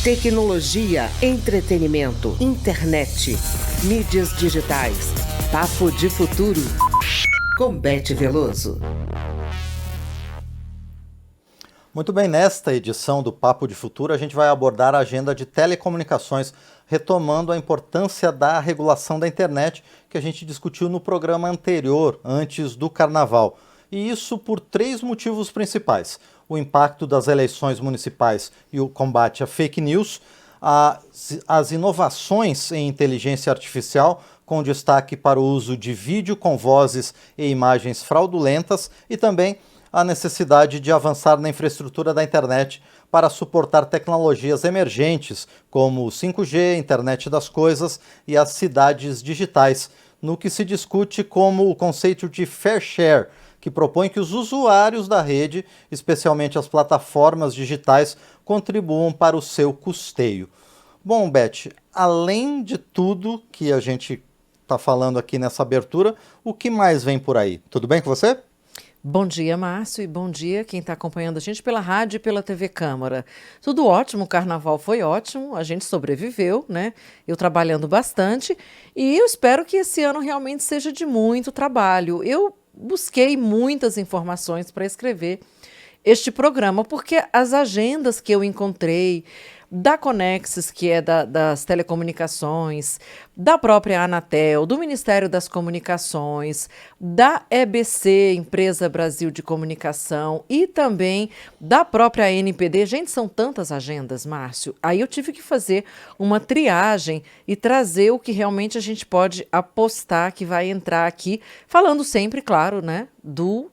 Tecnologia, entretenimento, internet, mídias digitais. Papo de Futuro. Com Beth Veloso. Muito bem, nesta edição do Papo de Futuro a gente vai abordar a agenda de telecomunicações, retomando a importância da regulação da internet que a gente discutiu no programa anterior, antes do Carnaval. E isso por 3 motivos principais: o impacto das eleições municipais e o combate a fake news, as inovações em inteligência artificial, com destaque para o uso de vídeo com vozes e imagens fraudulentas, e também a necessidade de avançar na infraestrutura da internet para suportar tecnologias emergentes como o 5G, internet das coisas e as cidades digitais, no que se discute como o conceito de fair share, que propõe que os usuários da rede, especialmente as plataformas digitais, contribuam para o seu custeio. Bom, Beth, além de tudo que a gente está falando aqui nessa abertura, o que mais vem por aí? Tudo bem com você? Bom dia, Márcio, e bom dia quem está acompanhando a gente pela rádio e pela TV Câmara. Tudo ótimo, o carnaval foi ótimo, a gente sobreviveu, né? Eu trabalhando bastante, e eu espero que esse ano realmente seja de muito trabalho. Eu busquei muitas informações para escrever este programa, porque as agendas que eu encontrei da Conexis, que é das telecomunicações, da própria Anatel, do Ministério das Comunicações, da EBC, Empresa Brasil de Comunicação, e também da própria NPD. Gente, são tantas agendas, Márcio. Aí eu tive que fazer uma triagem e trazer o que realmente a gente pode apostar que vai entrar aqui, falando sempre, claro, né,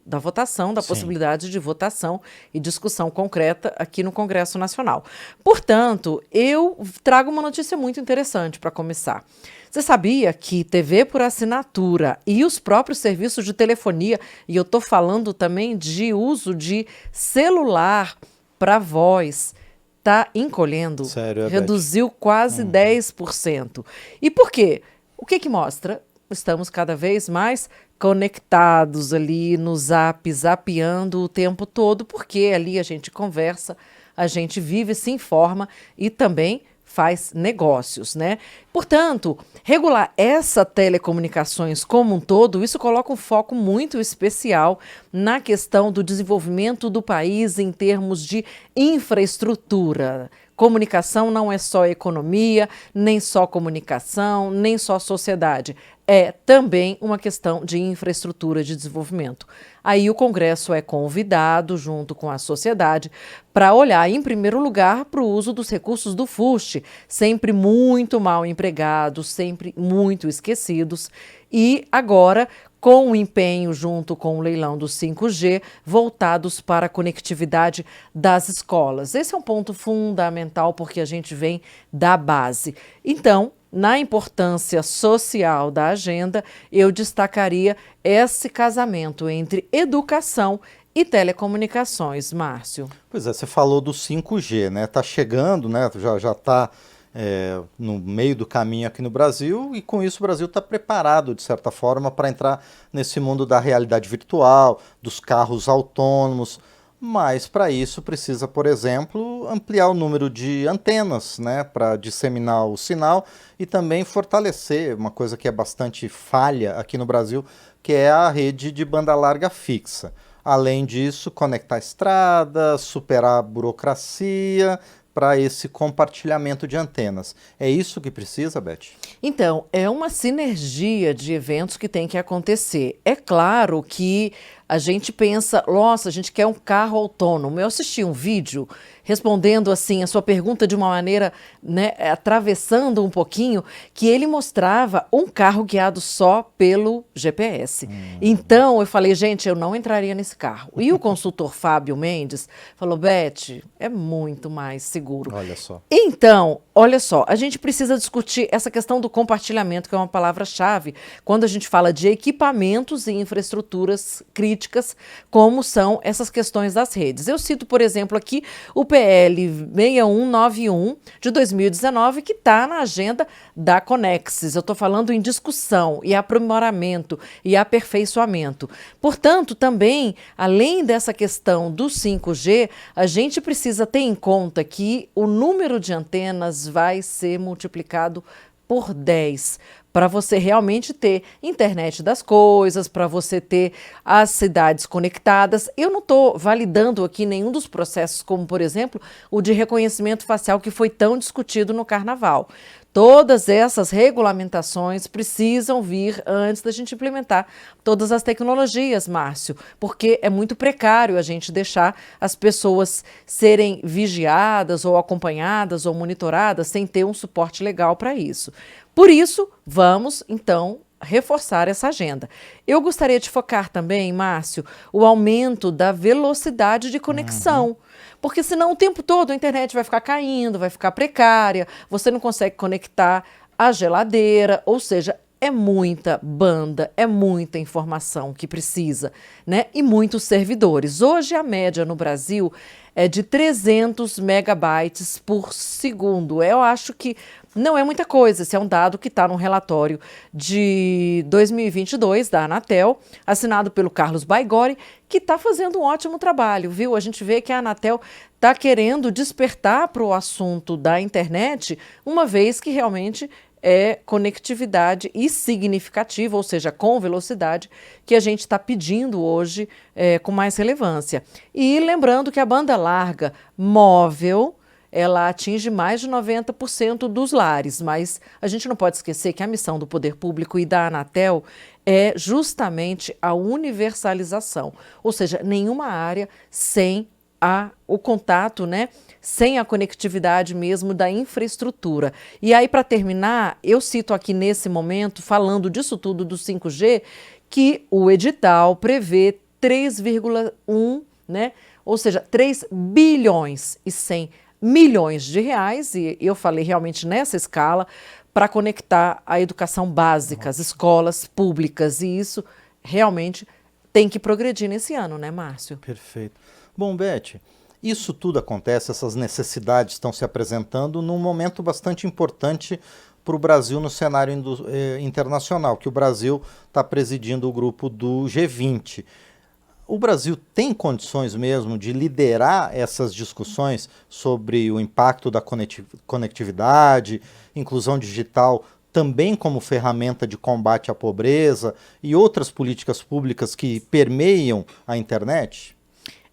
da votação, da possibilidade de votação e discussão concreta aqui no Congresso Nacional. Portanto, eu trago uma notícia muito interessante para começar. Você sabia que TV por assinatura e os próprios serviços de telefonia, e eu estou falando também de uso de celular para voz, está encolhendo? Sério, reduziu quase 10%. E por quê? O que mostra? Estamos cada vez mais conectados ali no Zap, zapeando o tempo todo, porque ali a gente conversa, a gente vive, se informa e também faz negócios, né? Portanto, regular essa telecomunicações como um todo, isso coloca um foco muito especial na questão do desenvolvimento do país em termos de infraestrutura. Comunicação não é só economia, nem só comunicação, nem só sociedade. É também uma questão de infraestrutura de desenvolvimento. Aí o Congresso é convidado, junto com a sociedade, para olhar, em primeiro lugar, para o uso dos recursos do FUST, sempre muito mal empregados, sempre muito esquecidos, e agora com o empenho junto com o leilão do 5G, voltados para a conectividade das escolas. Esse é um ponto fundamental, porque a gente vem da base. Então, na importância social da agenda, eu destacaria esse casamento entre educação e telecomunicações, Márcio. Pois é, você falou do 5G, né? Está chegando, né? Já está no meio do caminho aqui no Brasil, e com isso o Brasil está preparado, de certa forma, para entrar nesse mundo da realidade virtual, dos carros autônomos. Mas para isso precisa, por exemplo, ampliar o número de antenas, né, para disseminar o sinal, e também fortalecer uma coisa que é bastante falha aqui no Brasil, que é a rede de banda larga fixa. Além disso, conectar estradas, superar a burocracia para esse compartilhamento de antenas. É isso que precisa, Beth? Então, é uma sinergia de eventos que tem que acontecer. É claro que a gente pensa, nossa, a gente quer um carro autônomo. Eu assisti um vídeo respondendo assim a sua pergunta de uma maneira, né, atravessando um pouquinho, que ele mostrava um carro guiado só pelo GPS. Então, eu falei, gente, eu não entraria nesse carro. E o consultor Fábio Mendes falou, Beth, é muito mais seguro. Olha só. Então, olha só, a gente precisa discutir essa questão do compartilhamento, que é uma palavra-chave, quando a gente fala de equipamentos e infraestruturas críticas críticas, como são essas questões das redes. Eu cito, por exemplo, aqui o PL 6191 de 2019, que está na agenda da Conexis. Eu estou falando em discussão e aprimoramento e aperfeiçoamento. Portanto, também, além dessa questão do 5G, a gente precisa ter em conta que o número de antenas vai ser multiplicado por 10, para você realmente ter internet das coisas, para você ter as cidades conectadas. Eu não estou validando aqui nenhum dos processos, como, por exemplo, o de reconhecimento facial que foi tão discutido no Carnaval. Todas essas regulamentações precisam vir antes da gente implementar todas as tecnologias, Márcio, porque é muito precário a gente deixar as pessoas serem vigiadas ou acompanhadas ou monitoradas sem ter um suporte legal para isso. Por isso, vamos, então, reforçar essa agenda. Eu gostaria de focar também, Márcio, o aumento da velocidade de conexão. Porque senão o tempo todo a internet vai ficar caindo, vai ficar precária, você não consegue conectar a geladeira, ou seja, é muita banda, é muita informação que precisa, né? E muitos servidores. Hoje a média no Brasil é de 300 megabytes por segundo. Eu acho que não é muita coisa. Esse é um dado que está num relatório de 2022 da Anatel, assinado pelo Carlos Baigorri, que está fazendo um ótimo trabalho, viu? A gente vê que a Anatel está querendo despertar para o assunto da internet, uma vez que realmente é conectividade e significativa, ou seja, com velocidade, que a gente está pedindo hoje com mais relevância. E lembrando que a banda larga móvel, ela atinge mais de 90% dos lares, mas a gente não pode esquecer que a missão do poder público e da Anatel é justamente a universalização, ou seja, nenhuma área sem o contato, né? Sem a conectividade mesmo da infraestrutura. E aí, para terminar, eu cito aqui nesse momento, falando disso tudo do 5G, que o edital prevê 3,1, né? Ou seja, 3 bilhões e 100 milhões de reais, e eu falei realmente nessa escala, para conectar a educação básica, as escolas públicas, e isso realmente tem que progredir nesse ano, né, Márcio? Perfeito. Bom, Beth, isso tudo acontece, essas necessidades estão se apresentando num momento bastante importante para o Brasil no cenário internacional, que o Brasil está presidindo o grupo do G20. O Brasil tem condições mesmo de liderar essas discussões sobre o impacto da conectividade, inclusão digital, também como ferramenta de combate à pobreza e outras políticas públicas que permeiam a internet?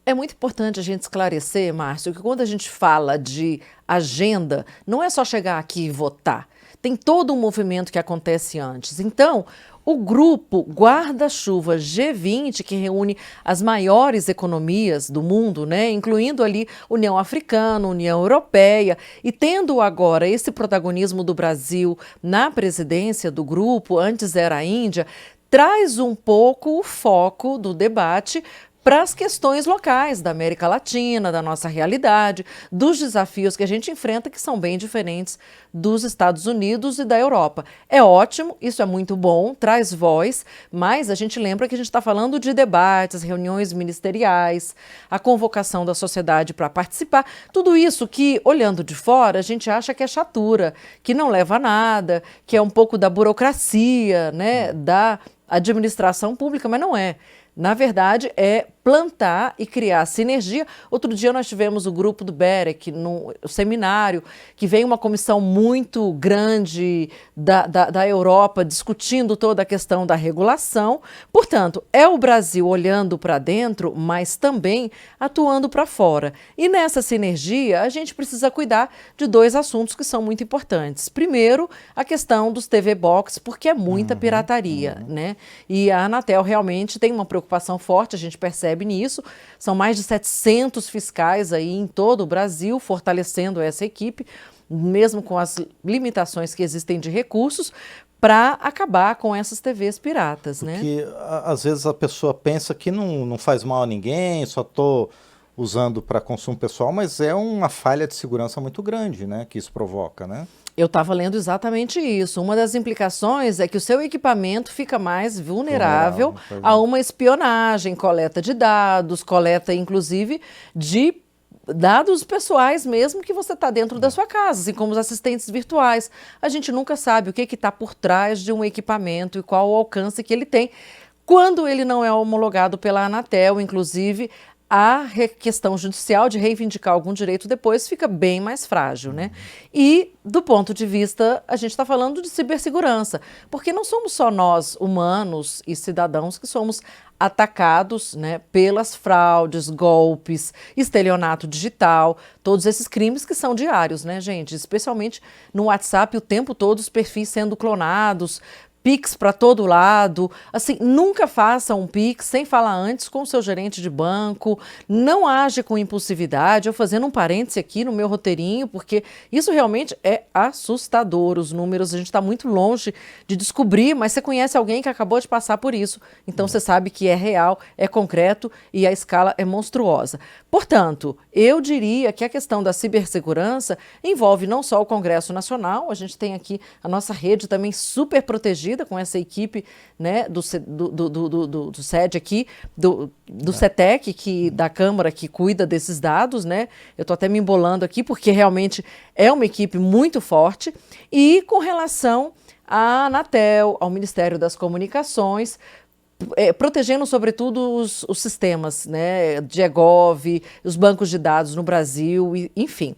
É muito importante a gente esclarecer, Márcio, que quando a gente fala de agenda, não é só chegar aqui e votar. Tem todo um movimento que acontece antes. Então, o grupo Guarda-Chuva G20, que reúne as maiores economias do mundo, né, incluindo ali União Africana, União Europeia, e tendo agora esse protagonismo do Brasil na presidência do grupo, antes era a Índia, traz um pouco o foco do debate para as questões locais da América Latina, da nossa realidade, dos desafios que a gente enfrenta, que são bem diferentes dos Estados Unidos e da Europa. É ótimo, isso é muito bom, traz voz, mas a gente lembra que a gente está falando de debates, reuniões ministeriais, a convocação da sociedade para participar, tudo isso que, olhando de fora, a gente acha que é chatura, que não leva a nada, que é um pouco da burocracia, né, da administração pública, mas não é. Na verdade, é plantar e criar sinergia. Outro dia nós tivemos o grupo do BEREC, no seminário, que veio uma comissão muito grande da Europa discutindo toda a questão da regulação. Portanto, é o Brasil olhando para dentro, mas também atuando para fora. E nessa sinergia, a gente precisa cuidar de dois assuntos que são muito importantes. Primeiro, a questão dos TV Box, porque é muita pirataria, né? E a Anatel realmente tem uma preocupação forte, a gente percebe nisso. São mais de 700 fiscais aí em todo o Brasil, fortalecendo essa equipe, mesmo com as limitações que existem de recursos, para acabar com essas TVs piratas, né? Porque às vezes a pessoa pensa que não faz mal a ninguém, só estou usando para consumo pessoal, mas é uma falha de segurança muito grande, né, que isso provoca, né? Eu estava lendo exatamente isso. Uma das implicações é que o seu equipamento fica mais vulnerável a uma espionagem, coleta de dados, coleta inclusive de dados pessoais mesmo que você está dentro da sua casa, assim como os assistentes virtuais. A gente nunca sabe o que está por trás de um equipamento e qual o alcance que ele tem quando ele não é homologado pela Anatel, inclusive. Questão judicial de reivindicar algum direito depois fica bem mais frágil, né? E, do ponto de vista, a gente está falando de cibersegurança, porque não somos só nós, humanos e cidadãos, que somos atacados, né, pelas fraudes, golpes, estelionato digital, todos esses crimes que são diários, né, gente? Especialmente no WhatsApp, o tempo todo os perfis sendo clonados, Pix para todo lado, assim, nunca faça um Pix sem falar antes com o seu gerente de banco, não age com impulsividade. Eu fazendo um parêntese aqui no meu roteirinho, porque isso realmente é assustador, os números, a gente está muito longe de descobrir, mas você conhece alguém que acabou de passar por isso, então você sabe que é real, é concreto e a escala é monstruosa. Portanto, eu diria que a questão da cibersegurança envolve não só o Congresso Nacional, a gente tem aqui a nossa rede também super protegida, com essa equipe, né, do SED aqui, do CETEC, da Câmara que cuida desses dados, né? Eu estou até me embolando aqui, porque realmente é uma equipe muito forte. E com relação à Anatel, ao Ministério das Comunicações, protegendo sobretudo os sistemas, né, de eGov, os bancos de dados no Brasil, enfim.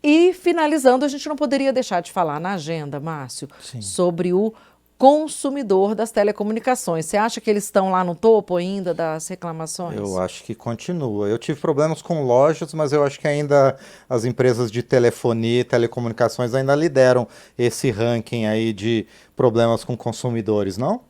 E finalizando, a gente não poderia deixar de falar na agenda, Márcio, sobre o consumidor das telecomunicações. Você acha que eles estão lá no topo ainda das reclamações? Eu acho que continua. Eu tive problemas com lojas, mas eu acho que ainda as empresas de telefonia e telecomunicações ainda lideram esse ranking aí de problemas com consumidores, não?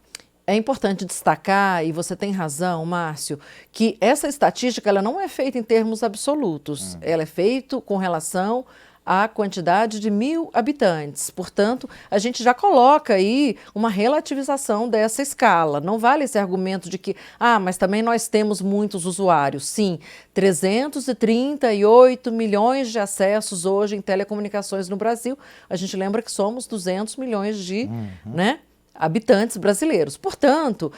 É importante destacar, e você tem razão, Márcio, que essa estatística ela não é feita em termos absolutos. Ela é feita com relação à quantidade de 1.000 habitantes. Portanto, a gente já coloca aí uma relativização dessa escala. Não vale esse argumento de que, mas também nós temos muitos usuários. Sim, 338 milhões de acessos hoje em telecomunicações no Brasil. A gente lembra que somos 200 milhões de habitantes brasileiros. Portanto,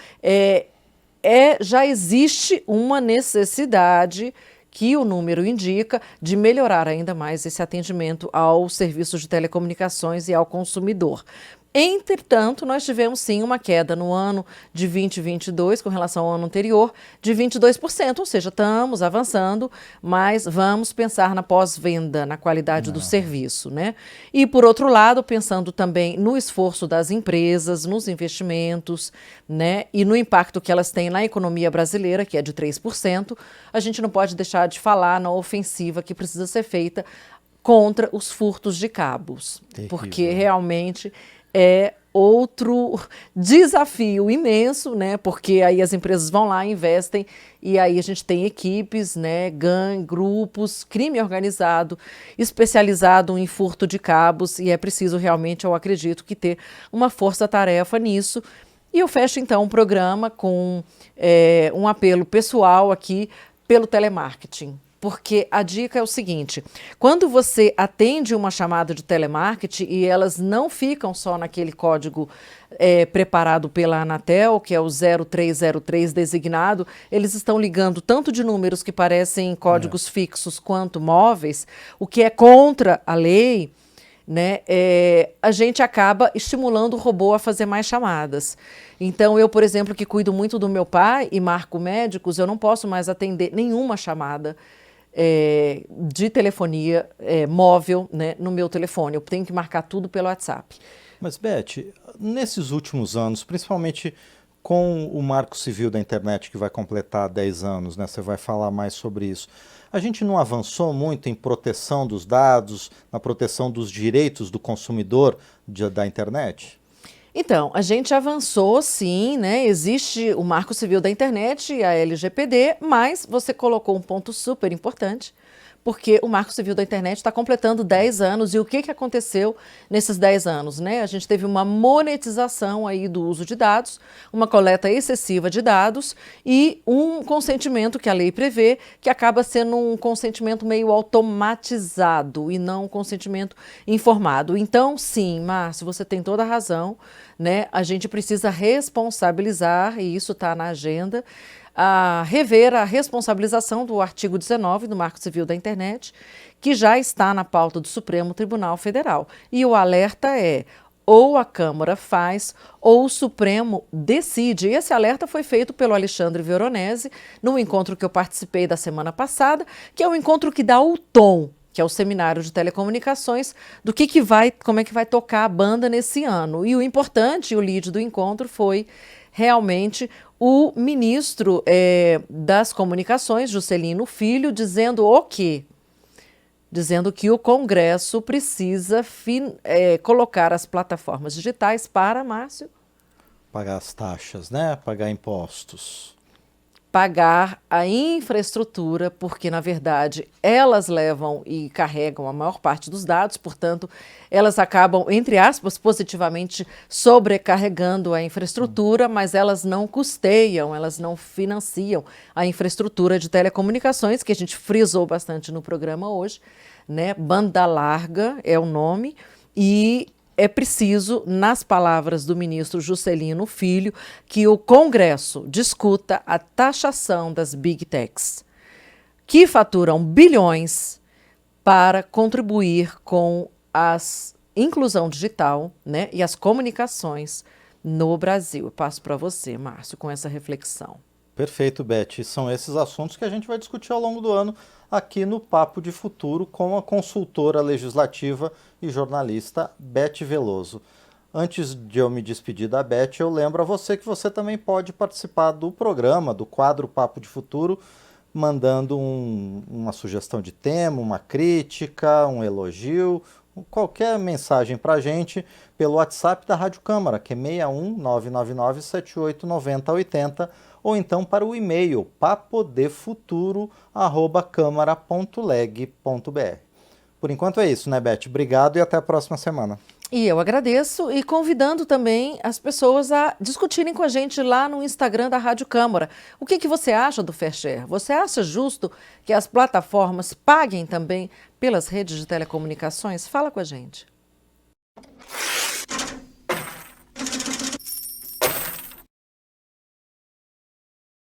já existe uma necessidade que o número indica de melhorar ainda mais esse atendimento aos serviços de telecomunicações e ao consumidor. Entretanto, nós tivemos sim uma queda no ano de 2022 com relação ao ano anterior de 22%, ou seja, estamos avançando, mas vamos pensar na pós-venda, na qualidade do serviço, né? E por outro lado, pensando também no esforço das empresas, nos investimentos, né? E no impacto que elas têm na economia brasileira, que é de 3%, a gente não pode deixar de falar na ofensiva que precisa ser feita contra os furtos de cabos, porque realmente é outro desafio imenso, né? Porque aí as empresas vão lá, investem, e aí a gente tem equipes, né? Grupos, crime organizado, especializado em furto de cabos, e é preciso realmente, eu acredito, que ter uma força-tarefa nisso. E eu fecho então um programa com um apelo pessoal aqui pelo telemarketing. Porque a dica é o seguinte, quando você atende uma chamada de telemarketing e elas não ficam só naquele código preparado pela Anatel, que é o 0303 designado, eles estão ligando tanto de números que parecem códigos fixos quanto móveis, o que é contra a lei, né? A gente acaba estimulando o robô a fazer mais chamadas. Então, eu, por exemplo, que cuido muito do meu pai e marco médicos, eu não posso mais atender nenhuma chamada de telefonia móvel, né, no meu telefone. Eu tenho que marcar tudo pelo WhatsApp. Mas, Beth, nesses últimos anos, principalmente com o Marco Civil da Internet, que vai completar 10 anos, né, você vai falar mais sobre isso, a gente não avançou muito em proteção dos dados, na proteção dos direitos do consumidor da internet? Então, a gente avançou sim, né? Existe o Marco Civil da Internet e a LGPD, mas você colocou um ponto super importante, porque o Marco Civil da Internet está completando 10 anos. E o que aconteceu nesses 10 anos, né? A gente teve uma monetização aí do uso de dados, uma coleta excessiva de dados e um consentimento que a lei prevê, que acaba sendo um consentimento meio automatizado e não um consentimento informado. Então, sim, Márcio, você tem toda a razão, né? A gente precisa responsabilizar, e isso está na agenda, a rever a responsabilização do artigo 19 do Marco Civil da Internet, que já está na pauta do Supremo Tribunal Federal. E o alerta é: ou a Câmara faz, ou o Supremo decide. E esse alerta foi feito pelo Alexandre Veronese, num encontro que eu participei da semana passada, que é um encontro que dá o tom, que é o seminário de telecomunicações, do como é que vai tocar a banda nesse ano. E o importante, o lead do encontro foi realmente o ministro das Comunicações, Juscelino Filho, dizendo o quê? Dizendo que o Congresso precisa colocar as plataformas digitais para, Márcio? Pagar as taxas, né? Pagar impostos. Pagar a infraestrutura, porque, na verdade, elas levam e carregam a maior parte dos dados, portanto, elas acabam, entre aspas, positivamente sobrecarregando a infraestrutura, mas elas não custeiam, elas não financiam a infraestrutura de telecomunicações, que a gente frisou bastante no programa hoje, né? Banda larga é o nome, e é preciso, nas palavras do ministro Juscelino Filho, que o Congresso discuta a taxação das Big Techs, que faturam bilhões para contribuir com a inclusão digital, né, e as comunicações no Brasil. Eu passo para você, Márcio, com essa reflexão. Perfeito, Beth. São esses assuntos que a gente vai discutir ao longo do ano aqui no Papo de Futuro com a consultora legislativa e jornalista Beth Veloso. Antes de eu me despedir da Beth, eu lembro a você que você também pode participar do programa, do quadro Papo de Futuro, mandando uma sugestão de tema, uma crítica, um elogio, qualquer mensagem para a gente pelo WhatsApp da Rádio Câmara, que é 61 999 78 90 80, ou então para o e-mail papodefuturo@câmara.leg.br. Por enquanto é isso, né, Beth? Obrigado e até a próxima semana. E eu agradeço e convidando também as pessoas a discutirem com a gente lá no Instagram da Rádio Câmara. O que você acha do fair share? Você acha justo que as plataformas paguem também pelas redes de telecomunicações? Fala com a gente.